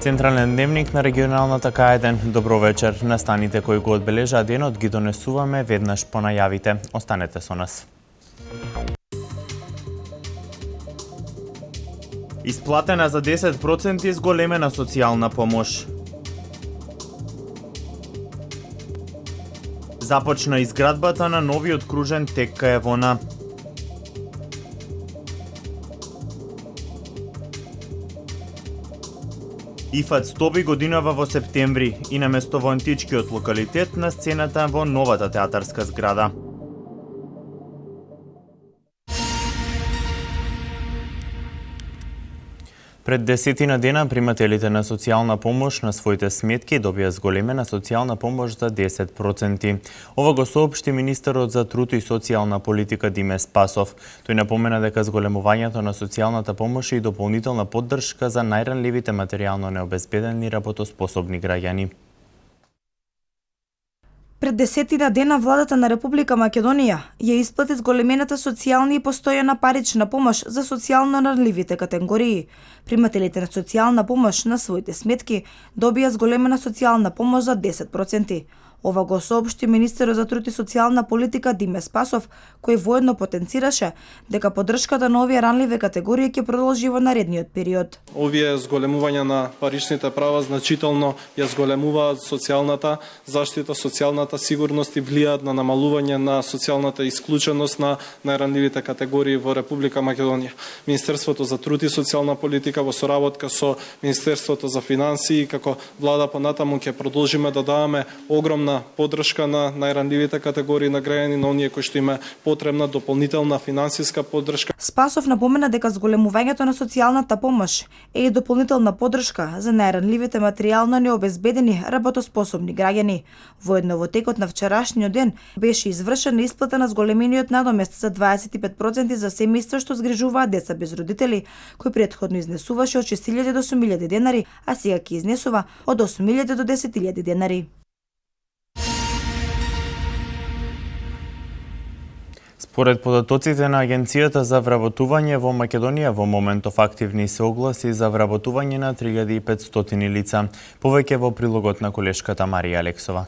Централен дневник на регионалната К1. Добро вечер. Настаните кои го одбележаа денот ги донесуваме веднаш по најавите. Останете со нас. Исплатена за 10% зголемена социјална помош. Започна изградбата на новиот кружен тек кај Евона. ИФАД 100 годинава во септември и наместо во античкиот локалитет на сцената во новата театарска зграда. Пред 10 дена примателите на социјална помош на своите сметки добија зголемена социјална помош за 10%. Ова го соопшти министерот за труд и социјална политика Диме Спасов. Тој напомена дека зголемувањето на социјалната помош е и дополнителна поддршка за најранливите материјално необезбедени работоспособни граѓани. Пред 10 дена владата на Република Македонија ја исплати зголемената социјална и постојана парична помош за социјално ранливите категории. Примателите на социјална помош на своите сметки добија зголемена социјална помош за 10%. Ова го соопшти министерот за труд и социјална политика Диме Спасов, кој воедно потенцираше дека поддршката на овие ранливи категории ќе продолжи во наредниот период. Овие зголемувања на паричните права значително ја зголемуваат социјалната заштита, социјалната сигурност и влијаат на намалување на социјалната исклученост на најранливите категории во Република Македонија. Министерството за труд и социјална политика во соработка со Министерството за финансии како влада понатаму ќе продолжиме да даваме огромна поддршка на најранливите категории на граѓани, на оние кои што има потребна дополнителна финансиска поддршка. Спасов напомена дека зголемувањето на социјалната помош е и дополнителна поддршка за најранливите материјално необезбедени работоспособни граѓани. Воедно во текот на вчерашниот ден беше извршена исплата на зголемениот надомест за 25% за семејства што згрижуваат деца без родители, кој претходно изнесуваше од 6.000 до 8.000 денари, а сега ќе изнесува од 8.000 до 10.000 денари. Според податоците на Агенцијата за вработување во Македонија во моментов активни се огласи за вработување на 3500 лица, повеќе во прилогот на колешката Марија Алексова.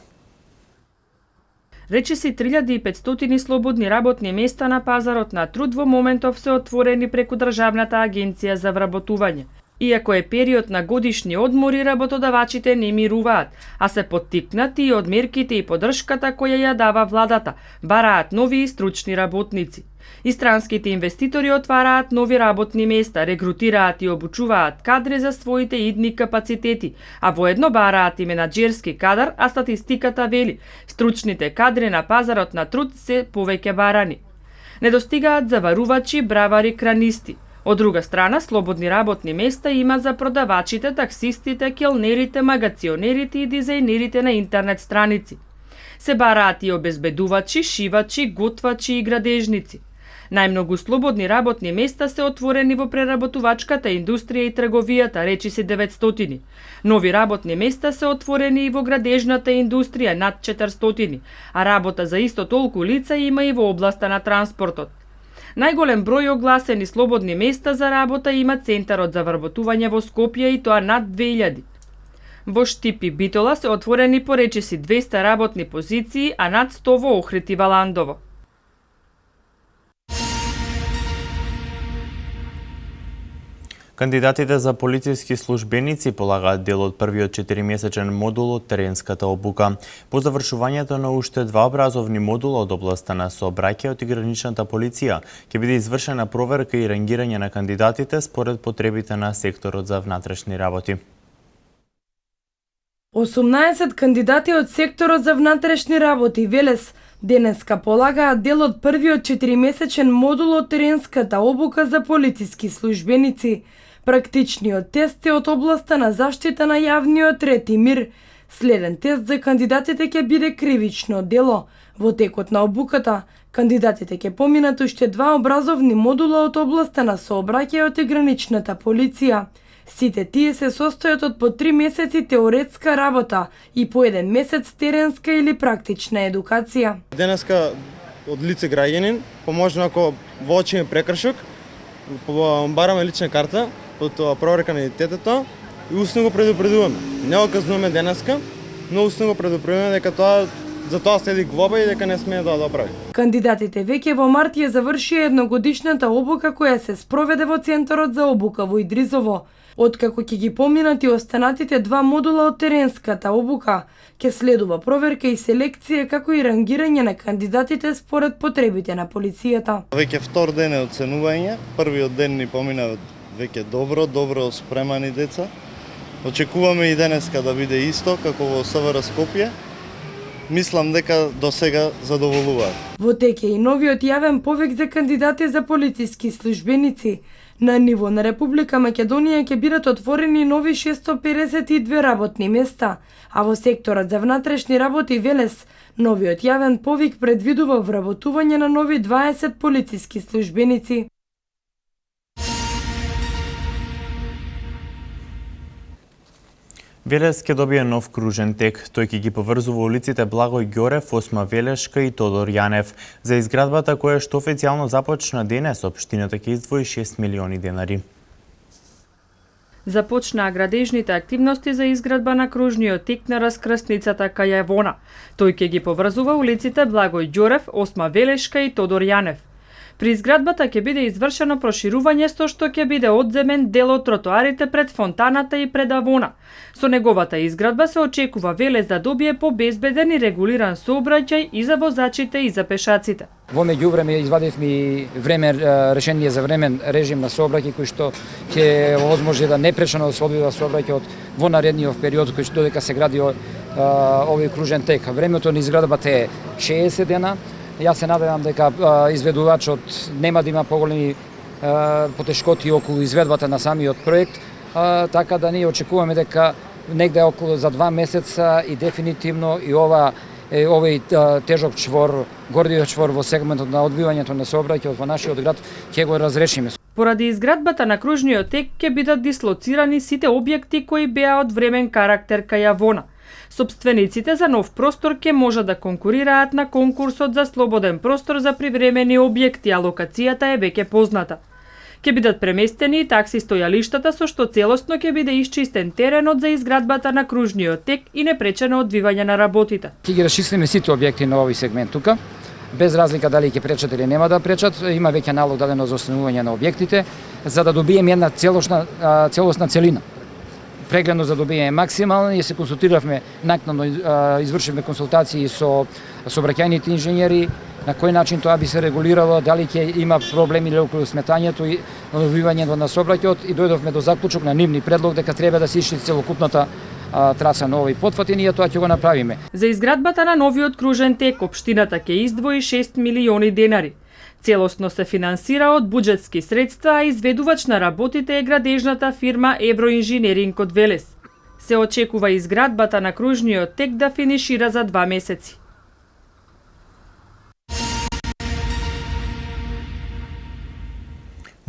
Речиси 3500 слободни работни места на пазарот на труд во моментов се отворени преку Државната агенција за вработување. Иако е период на годишни одмори, работодавачите не мируваат, а се поттикнати и од мерките и поддршката која ја дава владата, бараат нови и стручни работници. И странските инвеститори отвараат нови работни места, регрутираат и обучуваат кадри за своите идни капацитети, а воедно бараат и менаџерски кадар, а статистиката вели, стручните кадри на пазарот на труд се повеќе барани. Недостигаат заварувачи, бравари, кранисти. Од друга страна, слободни работни места има за продавачите, таксистите, келнерите, магационерите и дизајнерите на интернет страници. Се бараат и обезбедувачи, шивачи, готвачи и градежници. Најмногу слободни работни места се отворени во преработувачката индустрија и трговијата, речиси 900. Нови работни места се отворени и во градежната индустрија, над 400, а работа за исто толку лица има и во областа на транспортот. Најголем број огласени слободни места за работа има Центарот за вработување во Скопје и тоа над 2000. Во Штип и Битола се отворени по речиси 200 работни позиции, а над 100 во Охрид и Валандово. Кандидатите за полициски службеници полагаат дел од првиот 4-месечен модул од теренската обука. По завршувањето на уште 2 образовни модула од областа на сообраќајот и граничната полиција ќе биде извршена проверка и рангирање на кандидатите според потребите на секторот за внатрешни работи. 18 кандидати од секторот за внатрешни работи Велес денеска полагаат дел од првиот 4-месечен модул од теренската обука за полициски службеници. Практичниот тест е од областа на заштита на јавниот ред и мир. Следен тест за кандидатите ќе биде кривично дело. Во текот на обуката, кандидатите ќе поминат уште 2 образовни модула од областа на сообраќајот и граничната полиција. Сите тие се состојат од по 3 месеци теоретска работа и по 1 месец теренска или практична едукација. Денеска од лице граѓанин, поможно ако воочиме прекршок, бараме лична карта, од проверка на идентитетото и устно го предупредуваме. Не го казнуваме денеска, но устно го предупредуваме дека за тоа следи глоба и дека не смее да го прави. Кандидатите веќе во март ја завршија едногодишната обука која се спроведе во Центарот за обука во Идризово. Откако ќе ги поминат и останатите 2 модула од теренската обука, ќе следува проверка и селекција како и рангирање на кандидатите според потребите на полицијата. Веќе втор ден е оценување, првиот ден ни помина веќе добро спремани деца. Очекуваме и денеска да биде исто како во СВР Скопје. Мислам дека до сега задоволуваат. Во тек е и новиот јавен повик за кандидати за полициски службеници. На ниво на Република Македонија ќе бидат отворени нови 652 работни места, а во секторот за внатрешни работи Велес, новиот јавен повик предвидува вработување на нови 20 полициски службеници. Велес ќе добие нов кружен тек. Тој ќе ги поврзува улиците Благој Ѓорев, Осма Велешка и Тодор Јанев. За изградбата која што официјално започна денес, општината ќе издвои 6 милиони денари. Започнаа градежните активности за изградба на кружниот тек на раскрсницата кај Евона. Тој ќе ги поврзува улиците Благој Ѓорев, Осма Велешка и Тодор Јанев. При изградбата ќе биде извршено проширување со што ќе биде одземен дел од тротоарите пред фонтаната и пред Авона. Со неговата изградба се очекува Велес да добие побезбеден и регулиран сообраќај и за возачите и за пешаците. Во меѓувреме извадивме и решение за времен режим на сообраќај кој што ќе овозможи да непречено да се одвива сообраќајот во наредниот период кој што додека се гради овој кружен тек. Времето на изградбата е 60 дена. Јас се надевам дека изведувачот нема да има поголеми потешкоти околу изведбата на самиот проект, така да ние очекуваме дека негде околу за 2 месеца и дефинитивно и овој тежок чвор, гордиот чвор во сегментот на одвивањето на сообраќајот во нашиот град ќе го разрешиме. Поради изградбата на кружниот тек ќе бидат дислоцирани сите објекти кои беа од времен карактер кај Авона. Собствениците за нов простор ќе можат да конкурираат на конкурсот за слободен простор за привремени објекти, а локацијата е веќе позната. Ќе бидат преместени и такси стојалиштата со што целосно ќе биде исчистен теренот за изградбата на кружниот тек и непречено одвивање на работите. Ќе ги расчистиме сите објекти на овој сегмент тука, без разлика дали ќе пречат или нема да пречат. Има веќе налог дадено за останување на објектите, за да добиеме една целосна целина. Прегледно за добиење максимално и се консултиравме накнадно, извршивме консултации со сообраќајните инженери, на кој начин тоа би се регулирало, дали ќе има проблеми или околу сметањето и одвивањето на сообраќајот и дојдовме до заклучок на нивни предлог дека треба да се исчисти целокупната траса на овој потфат и ние тоа ќе го направиме. За изградбата на новиот кружен тек општината ќе издвои 6 милиони денари. Целосно се финансира од буџетски средства, а изведувач на работите е градежната фирма Евроинжинеринг од Велес. Се очекува изградбата на кружниот тек да финишира за 2 месеци.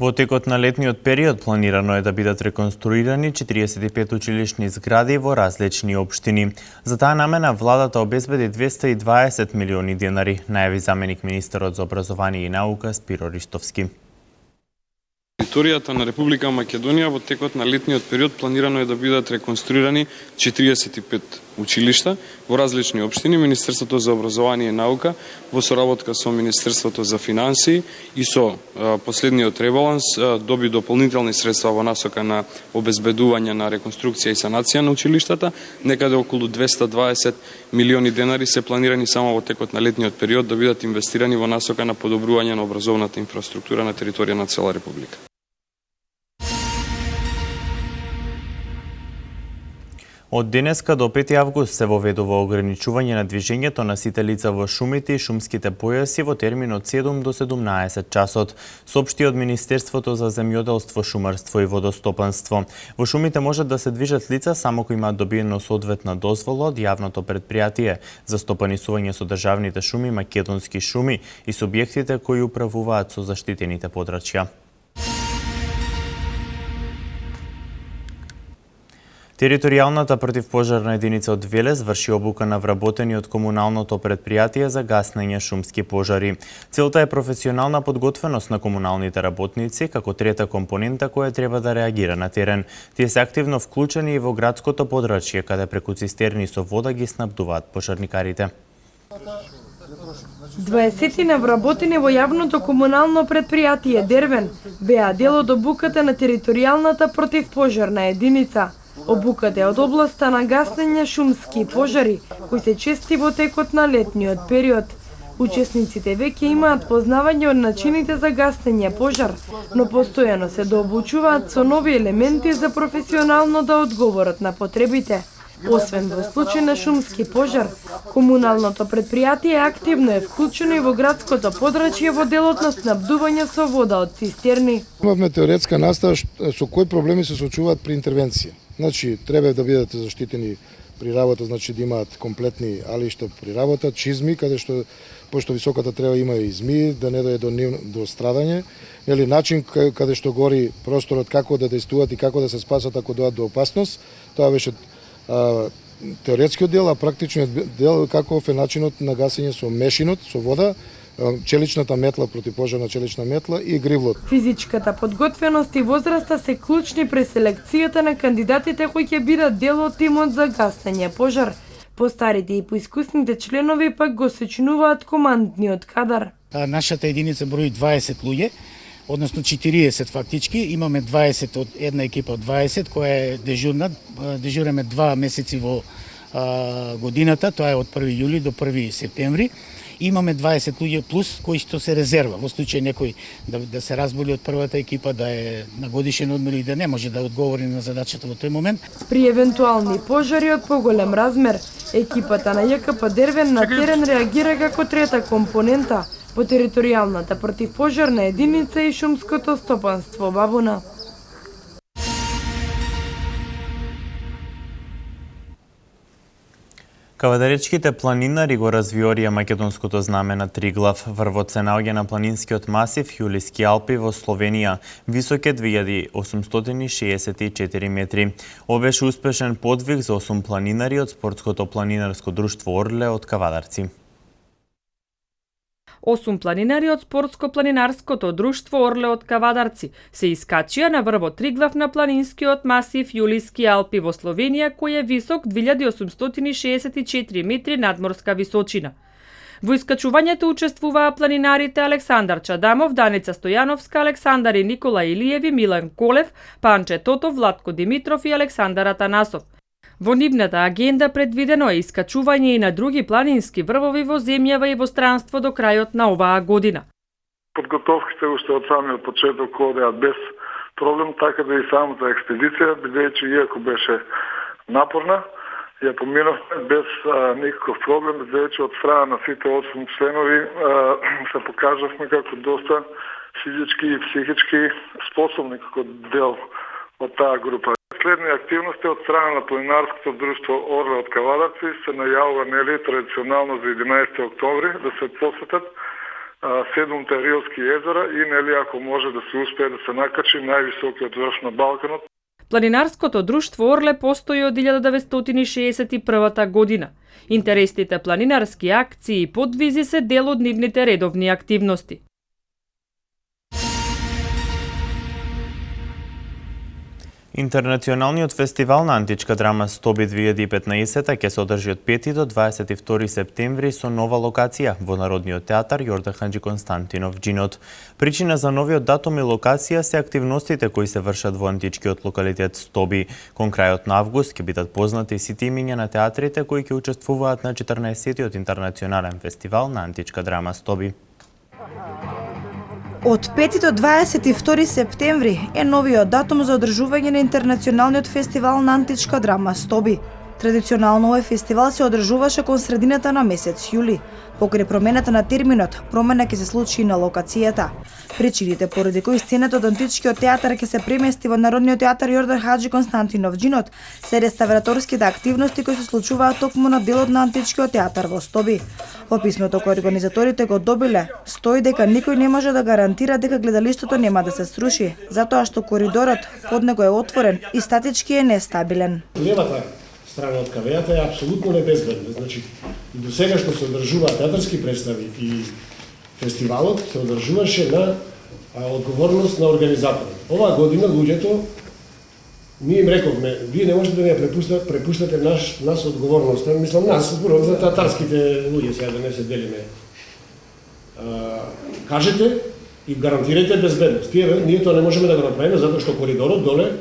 Во текот на летниот период планирано е да бидат реконструирани 45 училишни згради во различни општини. За таа намена владата обезбеди 220 милиони денари, најави заменик министерот за образование и наука Спиро Ристовски. територијата на Република Македонија во текот на летниот период планирано е да бидат реконструирани 45 училишта во различни општини. Министерството за образование и наука во соработка со Министерството за финансии и со последниот ребаланс доби дополнителни средства во насока на обезбедување на реконструкција и санација на училиштата. Некаде околу 220 милиони денари се планирани само во текот на летниот период да бидат инвестирани во насока на подобрување на образовната инфраструктура на територија на цела Република. Од денеска до 5 август се воведува ограничување на движењето на сите лица во шумите и шумските појаси во термин од 7 до 17 часот, соопшти од Министерството за земјоделство, шумарство и водостопанство. Во шумите можат да се движат лица само кои имаат добиено соодветна дозвола од јавното предпријатие за стопанисување со државните шуми, македонски шуми и субјектите кои управуваат со заштитените подрачја. Територијалната противпожарна единица од Велес врши обука на вработени од комуналното предпријатие за гаснење шумски пожари. Целта е професионална подготвеност на комуналните работници како трета компонента која треба да реагира на терен. Тие се активно вклучени и во градското подрачје, каде преку цистерни со вода ги снабдуваат пожарникарите. 20 на вработени во јавното комунално предпријатие Дервен беа дел од обуката на територијалната противпожарна единица. Обуката е од областа на гаснење шумски пожари, кои се чести во текот на летниот период. Учесниците веќе имаат познавање од начините за гаснење пожар, но постојано се дообучуваат со нови елементи за професионално да одговорат на потребите. Освен во случај на шумски пожар, комуналното предпријатие активно е вклучено и во градското подрачје во делот на снабдување со вода од цистерни. Имавме теоретска настава со кои проблеми се соочуваат при интервенција. Значи, треба да бидат заштитени при работа, значи да имаат комплетни алишта при работа, чизми, каде што пошто високата треба има и змии, да не дојде до страдање, нели начин каде што гори просторот како да действуваат и како да се спасат ако дојдат до опасност. Тоа беше теоретскиот дел, а практичниот дел каков е начинот на гасење со мешинот, со вода, челичната метла, противпожарна челична метла и гривлот. Физичката подготвеност и возраста се клучни при селекцијата на кандидатите кои ќе бидат дел од тимот за гасење пожар. Постарите и поискусните членови пак го сочинуваат командниот кадар. Нашата единица брои 20 луѓе, односно 40 фактички. Имаме 20 од една екипа од 20 која е дежурна. Дежураме 2 месеци во годината, тоа е од 1 јули до 1 септември. Имаме 20 луѓе плюс кои што се резерва во случај некој да се разболи од првата екипа, да е на годишен одмор и да не може да одговори на задачата во тој момент. При евентуални пожари од поголем размер, екипата на ЈКП Дервен на терен реагира како трета компонента по територијалната противпожарна единица и шумското стопанство Бабуна. Кавадаречките планинари го развиорија македонското знаме на Триглав. Врвот се наоѓа на планинскиот масив Јулиски Алпи во Словенија. Висок е 2864 метри. Ова беше успешен подвиг за 8 планинари од спортското планинарско друштво Орле од Кавадарци. 8 планинари од спортско-планинарското друштво Орле од Кавадарци се искачија на врвот Триглав на планинскиот масив Јулиски Алпи во Словенија, кој е висок 2864 метри надморска височина. Во искачувањето учествуваа планинарите Александар Чадамов, Даница Стојановска, Александар и Никола Илиеви, Милан Колев, Панче Тотов, Владко Димитров и Александар Атанасов. Во нивната агенда предвидено е искачување и на други планински врвови во земјава и во странство до крајот на оваа година. Подготовките уште од самиот почеток одеа без проблем, така да и самата експедиција, бидејќи иако беше напорна, ја поминовме без никаков проблем, бидејќи од страна на сите 8 членови се покажавме како доста физички и психички способни како дел од таа група. Следни активности од страна на планинарското друштво Орле од Кавадарци се најавува традиционално за 11 октомври да се посетат 7 Рилски езера и ако може да се успее да се накачи највисокиот врв на Балканот. Планинарското друштво Орле постои од 1961 година. Интересните планинарски акции и подвизи се дел од нивните редовни активности. Интернационалниот фестивал на античка драма Стоби 2015 ќе се одржи од 5 до 22 септември со нова локација во Народниот театар Јордан Хаџи Константинов Џинот. Причина за новиот датум и локација се активностите кои се вршат во античкиот локалитет Стоби. Кон крајот на август ќе бидат познати сите имиња на театрите кои ќе учествуваат на 14-тиот интернационален фестивал на античка драма Стоби. Од 5 до 22 септември е новиот датум за одржување на Интернационалниот фестивал на античка драма Стоби. Традиционално овој фестивал се одржуваше кон средината на месец јули. Покрај промената на терминот, промена ќе се случи и на локацијата. Причините поради кои сцената од античкиот театар ќе се премести во Народниот театар Јордан Хаџи Константинов Џинот се реставраторските активности кои се случуваат токму на делот на античкиот театар во Стоби. Во писмото кој организаторите го добиле, стои дека никој не може да гарантира дека гледалиштето нема да се сруши, затоа што коридорот под него е отворен и статички е нестабилен. Левата страна од кавејата е апсолутно небезбедна. Значи, и до сега што се одржуваат театарски представи и фестивалот се одржуваше на одговорност на организаторот. Оваа година луѓето, ние им рековме, вие не можете да не препуштате нас одговорноста, мислам нас, зборувам за театарските луѓе, сега да не се делиме. Кажете и гарантирајте безбедност. Ние тоа не можеме да го направиме затоа што коридорот доле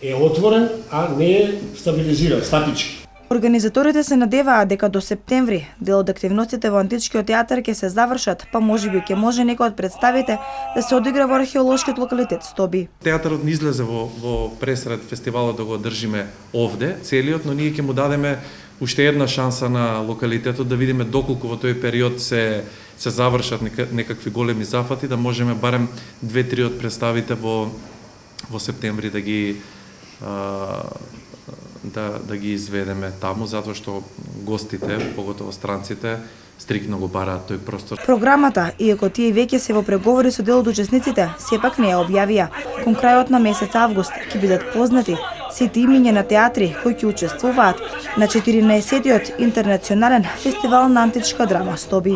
е отворен, а не е стабилизиран, статички. Организаторите се надеваат дека до септември дел од активностите во античкиот театар ќе се завршат, па можеби ќе може некој од представите да се одигра во археолошкиот локалитет Стоби. Театарот не излезе во пресред фестивалот да го одржиме овде, целиот, но ние ќе му дадеме уште една шанса на локалитетот да видиме доколку во тој период се завршат некакви големи зафати, да можеме барем 2-3 од представите во септември да ги изведеме таму, затоа што гостите, поготово странците, стрикно го бараат тој простор. Програмата, иако тие веќе се во преговори со дел од учесниците, сепак не ја објавија. Кон крајот на месец август ќе бидат познати сите имиња на театри кои ќе учествуваат на 14-тиот интернационален фестивал на античка драма Стоби.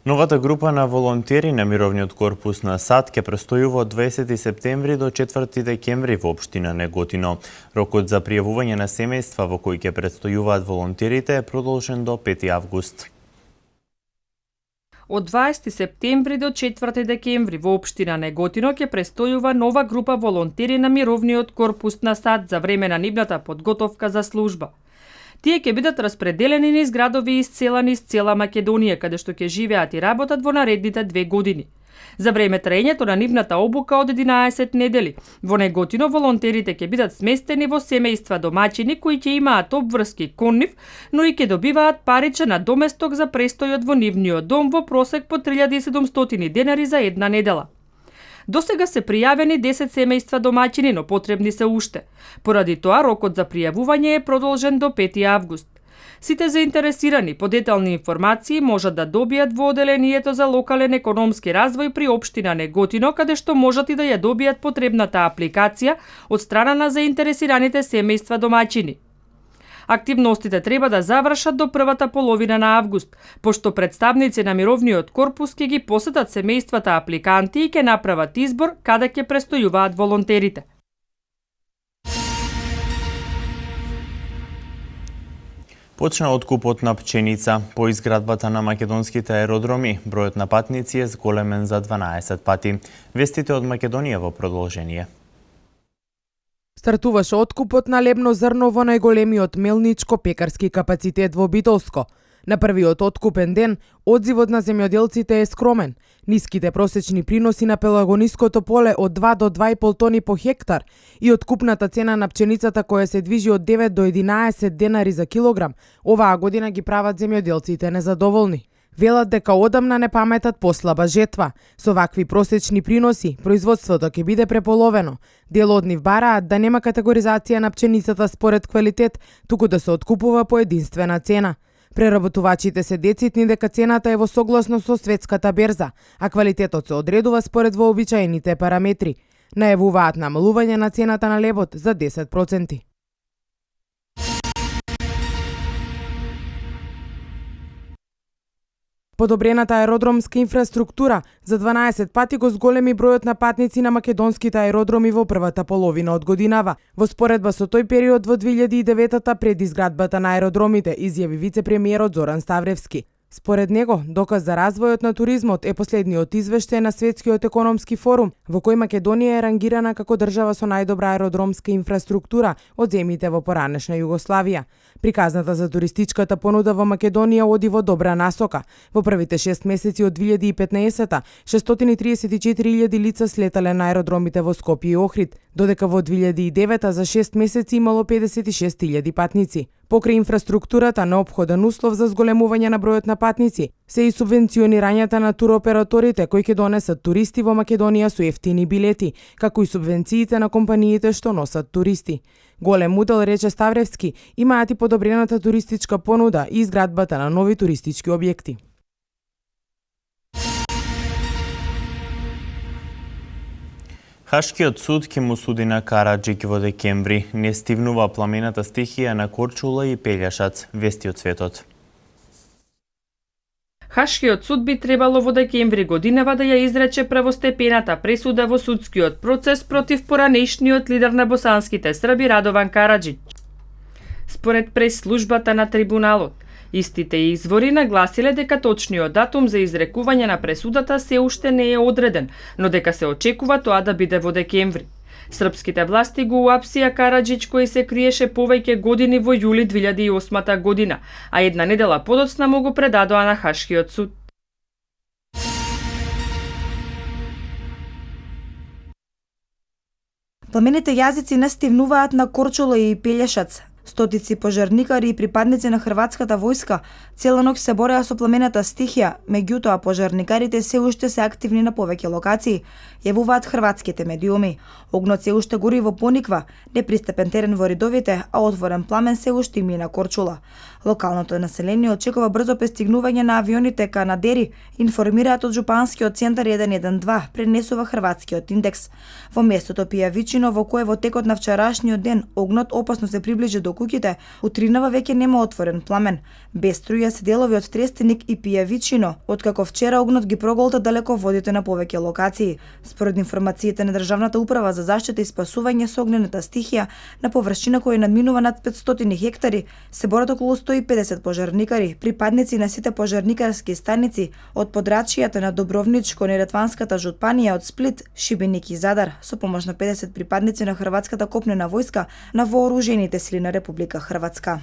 Новата група на волонтери на Мировниот корпус на САД ќе престојува од 20 септември до 4 декември во општина Неготино. Рокот за пријавување на семејства во кои ќе престојуваат волонтерите е продолжен до 5 август. Од 20 септември до 4 декември во општина Неготино ќе престојува нова група волонтери на Мировниот корпус на САД за време на нивната подготовка за служба. Тие ќе бидат распределени низ градови из цела Македонија, каде што ќе живеат и работат во наредните 2 години. За време траењето на нивната обука од 11 недели, во Неготино волонтерите ќе бидат сместени во семејства домаќини кои ќе имаат обврски кон нив, но и ќе добиваат паричен надоместок за престојот во нивниот дом во просек по 3700 денари за една недела. Досега се пријавени 10 семејства домаќини, но потребни се уште. Поради тоа, рокот за пријавување е продолжен до 5 август. Сите заинтересирани по детални информации можат да добијат во оделението за локален економски развој при општина Неготино, каде што можат и да ја добијат потребната апликација од страна на заинтересираните семејства домаќини. Активностите треба да завршат до првата половина на август, пошто представници на Мировниот корпус ќе ги посетат семејствата апликанти и ќе направат избор каде ќе престојуваат волонтерите. Почна откупот на пченица. По изградбата на македонските аеродроми, бројот на патници е зголемен за 12 пати. Вестите од Македонија во продолжение. Стартуваше откупот на лебно зрно во најголемиот мелничко-пекарски капацитет во Битолско. На првиот откупен ден, одзивот на земјоделците е скромен. Ниските просечни приноси на пелагониското поле од 2 до 2,5 тони по хектар и откупната цена на пченицата која се движи од 9 до 11 денари за килограм, оваа година ги прават земјоделците незадоволни. Велат дека одамна не паметат послаба жетва. Со вакви просечни приноси, производството ќе биде преполовено. Дел од нив бараат да нема категоризација на пченицата според квалитет, туку да се откупува по единствена цена. Преработувачите се децитни дека цената е во согласно со светската берза, а квалитетот се одредува според вообичаените параметри. Најавуваат намалување на цената на лебот за 10%. Подобрената аеродромска инфраструктура за 12 пати го зголеми бројот на патници на македонските аеродроми во првата половина од годинава. Во споредба со тој период во 2009-та пред изградбата на аеродромите, изјави вице-премиерот Зоран Ставревски. Според него, доказ за развојот на туризмот е последниот извештај на Светскиот економски форум, во кој Македонија е рангирана како држава со најдобра аеродромска инфраструктура од земјите во поранешна Југославија. Приказната за туристичката понуда во Македонија оди во добра насока. Во првите 6 месеци од 2015-та, 634.000 лица слетале на аеродромите во Скопје и Охрид, додека во 2009 за 6 месеци имало 56.000 патници. Покрај инфраструктурата неопходен услов за зголемување на бројот на патници се и субвенционирањата на туроператорите кои ќе донесат туристи во Македонија со ефтини билети, како и субвенциите на компаниите што носат туристи. Голем удел, рече Ставревски, имаат и подобрената туристичка понуда и изградбата на нови туристички објекти. Хашкиот суд ќе му суди на Караджик во декември. Не стивнува пламената стихија на Корчула и Пељашац, вести од светот. Хашкиот суд би требало во декември годинава да ја изрече првостепената пресуда во судскиот процес против поранешниот лидер на босанските срби Радован Караджич. Според прес-службата на трибуналот, истите извори нагласиле дека точниот датум за изрекување на пресудата се уште не е одреден, но дека се очекува тоа да биде во декември. Српските власти го уапсија Караджич кој се криеше повеќе години во јули 2008 година, а една недела подоцна му го предадоа на Хашкиот суд. Пламените јазици не стивнуваат на Корчула и Пељашац. Стотици пожарникари и припадници на хрватската војска цела ноќ се бореа со пламената стихија, меѓутоа пожарникарите се уште се активни на повеќе локации, јавуваат хрватските медиуми. Огнот се уште гори во Пониква, непристапен терен во Ридовите, а отворен пламен се уште има и на Корчула. Локалното население очекува брзо пристигнување на авионите Канадери, информираат од жупанскиот центар 112, пренесува хрватскиот индекс. Во местото Пијавичино, во кое во текот на вчерашниот ден огнот опасно се приближи до куќите, утринава веќе нема отворен пламен. Без струја се делови од Трестеник и Пијавичино, откако вчера огнот ги проголта далеко водите на повеќе локации. Според информациите на Државната управа за заштита и спасување со огнената стихија, на површина која надминува над 500 хектари, се борат околу 150 пожарникари, припадници на сите пожарникарски станици од подрачјата на Добровничко-Неретванската жупанија од Сплит, Шибеник и Задар, со помош на 50 припадници на хрватската копнена војска на вооружените сили на Република Хрватска.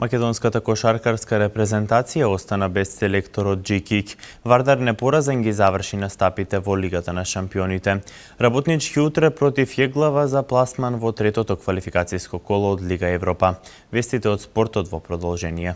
Македонската кошаркарска репрезентација остана без селекторот Джикик. Вардар непоразен ги заврши настапите во Лигата на шампионите. Работнички утре против Јеглава за пласман во третото квалификацијско коло од Лига Европа. Вестите од спортот во продолжение.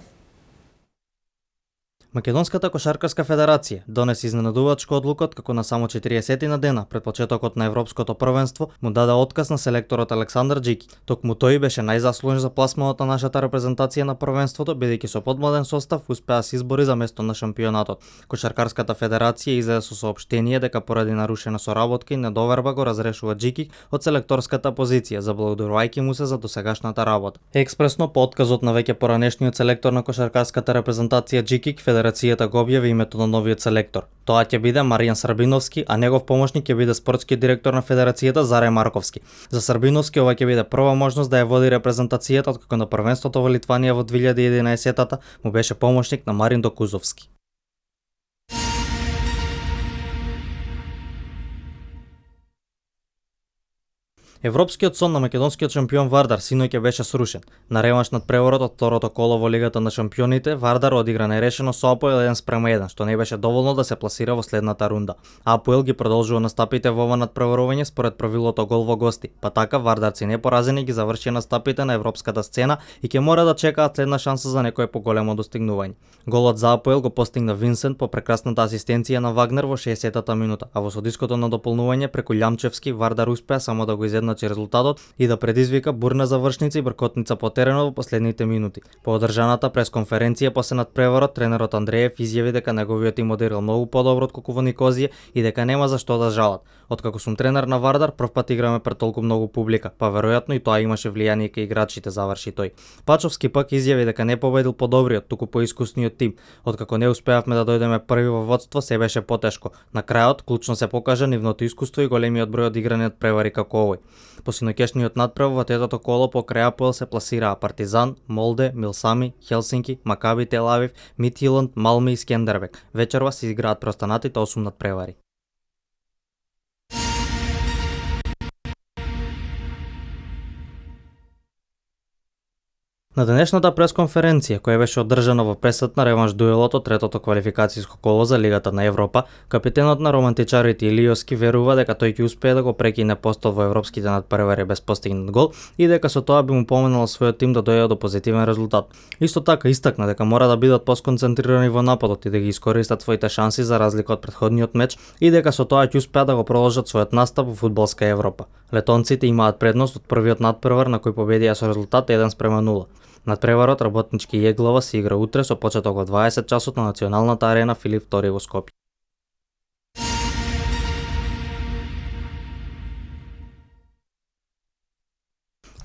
Македонската кошаркарска федерација донесе изненадувачко одлукот како на само 40 на дена пред почетокот на европското првенство му даде отказ на селекторот Александар Джики. Токму тој беше најзаслужен за пласманот на нашата репрезентација на првенството, бидејќи со подмладен состав успеа се избори за место на шампионатот. Кошаркарската федерација излезе со соопштение дека поради нарушена соработка и недоверба го разрешува Джики од селекторската позиција, заблагодарувајќи му се за досегашната работа. Експресно по отказот на веќе поранешниот селектор на кошаркарската репрезентација Джикик, федерацијата го објави името на новиот селектор. Тоа ќе биде Маријан Србиновски, а негов помошник ќе биде спортскиот директор на федерацијата Заре Марковски. За Србиновски ова ќе биде прва можност да ја води репрезентацијата откако на првенството во Литванија во 2011-та му беше помошник на Марин Докузовски. Европскиот сон на македонскиот шампион Вардар синоќа беше срушен. На реванш над преворот од второто коло во Лигата на шампионите, Вардар одигра нерешено со Апоел 1:1, што не беше доволно да се пласира во следната рунда. Апоел ги продолжува настапите во ова надпреварување според правилото гол во гости, па така вардарци непоразени ги завршија настапите на европската сцена и ќе мора да чекаат следна шанса за некое поголемо достигнување. Голот за Апоел го постигна Винсент по прекрасната асистенција на Вагнер во 60-та минута, а во судиското на дополнување преку Љамчевски Вардар успеа само да го изедначи уедначи резултатот и да предизвика бурна завршница и бркотница по теренот во последните минути. По одржаната пресконференција после надпреварот, тренерот Андреев изјави дека неговиот тим одиграл многу подобро отколку во Никозија и дека нема за што да жалат. Откако сум тренер на Вардар, првпат играме пред толку многу публика, па веројатно и тоа имаше влијание кај играчите, заврши тој. Пачовски пак изјави дека не победил подобриот, туку поискусниот тим. Откако не успеавме да дојдеме први во водство, се беше потешко. На крајот клучно се покажа нивното искуство и големиот број одиграни надпревари како овој. По синоќешниот надпрев во третото коло покрај АПЛ се пласираа Партизан, Молде, Милсами, Хелсинки, Макаби Тел Авив, Мидтјylland, Малме и Скендербек. Вечерва се играат преостанатите 8 надпревари. На денешната пресконференција, која беше одржана во пресет на реванш дуелот од третото квалификацијско коло за Лигата на Европа, капитенот на романтичарите Илиоски верува дека тој ќе успее да го прекине постот во европските надпревари без постигнат гол и дека со тоа би му помогнал својот тим да дојде до позитивен резултат. Исто така истакна дека мора да бидат посконцентрирани во нападот и да ги искористат своите шанси за разлика од претходниот меч и дека со тоа ќе успеат да го продолжат својот настап во фудбалска Европа. Летонците имаат предност од првиот надпревар на кој победија со резултат 1:0. Надпреварот Работнички и Еглова се игра утре со почеток во 20 часот на националната арена Филип II во Скопје.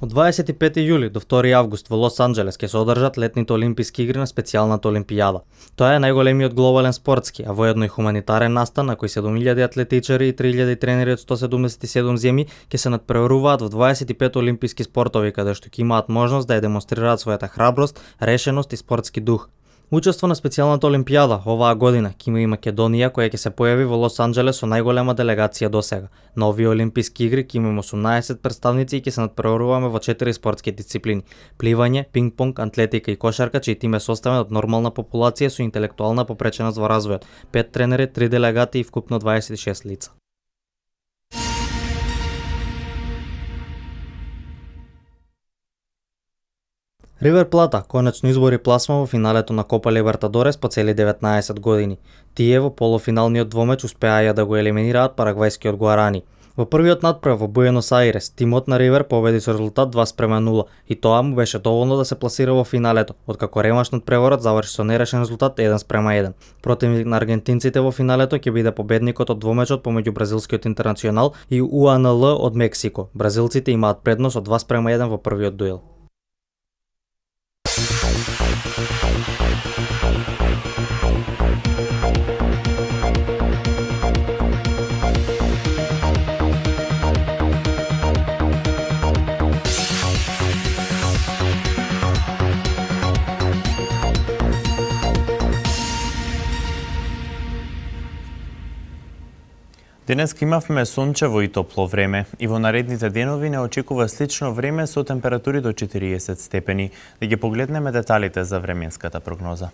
Од 25 јули до 2 август во Лос Анџелес ќе се одржат летните олимписки игри на специјалната олимпијада. Тоа е најголемиот глобален спортски, а воедно и хуманитарен настан на кој 7000 атлетичари и 3000 тренери од 177 земји ќе се надпреваруваат во 25 олимписки спортови каде што ќе имаат можност да ја демонстрираат својата храброст, решеност и спортски дух. Учество на специјалната олимпијада оваа година ќе има и Македонија која ќе се појави во Лос Анџелес со најголема делегација досега. На овие олимписки игри ќе имаме 18 представници и ќе се надпреваруваме во 4 спортски дисциплини: пливање, пинг-понг, атлетика и кошарка, чиј тим е составен од нормална популација со интелектуална попреченост во развојот, 5 тренери, 3 делегати и вкупно 26 лица. Ривер Плата конечно избори пласма во финалето на Копа Либертадорес по цели 19 години. Тие во полуфиналниот двомеч успеаја да го елиминираат парагвајскиот Гуарани. Во првиот надпрев во Буенос Аирес, тимот на Ривер победи со резултат 2:0 и тоа му беше доволно да се пласира во финалето, откако реванш надпреварот заврши со нерешен резултат 1:1. Противник на аргентинците во финалето ќе биде победникот од двомечот помеѓу бразилскиот Интернационал и УАНЛ од Мексико. Бразилците имаат предност од 2:1 во првиот дуел. Денес имавме сончево и топло време и во наредните денови не очекува слично време со температури до 40 степени. Да ги погледнеме деталите за временската прогноза.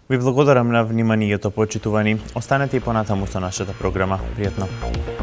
Ви благодарам на вниманието, почитувани. Останете и понатаму со нашата програма. Пријатно.